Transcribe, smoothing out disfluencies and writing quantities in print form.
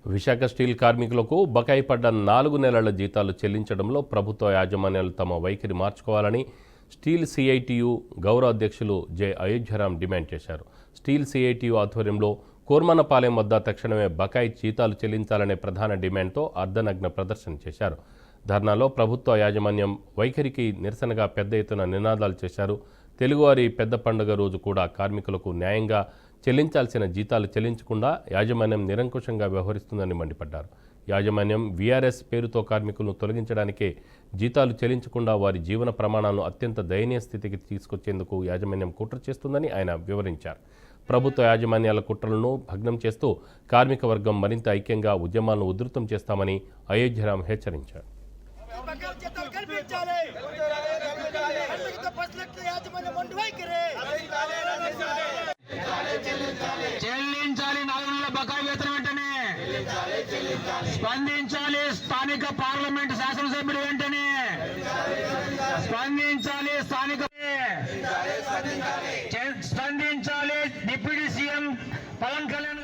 Visakha steel కార్మికులకు బకాయి పడ్డ 4 నెలల జీతాలు చెల్లించడంలో ప్రభుత్వ యాజమాన్యాలు తమ వైఖరి మార్చుకోవాలని స్టీల్ సిఐటియు గౌరవ అధ్యక్షులు జె అయోధ్యరాం డిమాండ్ చేశారు. స్టీల్ సిఐటియు ఆధ్వర్యంలో కోర్మనపాలెం వద్ద తక్షణమే బకాయి జీతాలు చెల్లించాలనే ప్రధాన డిమాండ్తో అర్ధనగ్న ప్రదర్శన చేశారు. ధర్నాలో ప్రభుత్వ యాజమాన్యం వైఖరికి నిరసనగా పెద్ద ఎత్తున నినాదాలు చేశారు. తెలుగువారి పెద్ద పండుగ రోజు కూడా కార్మికులకు న్యాయంగా చెల్లించాల్సిన జీతాలు చెల్లించకుండా యాజమాన్యం నిరంకుశంగా వ్యవహరిస్తుందని మండిపడ్డారు. యాజమాన్యం వీఆర్ఎస్ పేరుతో కార్మికులను తొలగించడానికే జీతాలు చెల్లించకుండా వారి జీవన ప్రమాణాలను అత్యంత దయనీయ స్థితికి తీసుకొచ్చేందుకు యాజమాన్యం కుట్ర చేస్తుందని ఆయన వివరించారు. ప్రభుత్వ యాజమాన్యాల కుట్రలను భగ్నం చేస్తూ కార్మిక వర్గం మరింత ఐక్యంగా ఉద్యమాలను ఉధృతం చేస్తామని అయోధ్యరాం హెచ్చరించారు. చెల్లించాలి 4 నెలల బకాయి వేతనం వెంటనే స్పందించాలి. స్థానిక పార్లమెంట్ శాసనసభ్యులు వెంటనే స్పందించాలి. స్థానిక స్పందించాలి.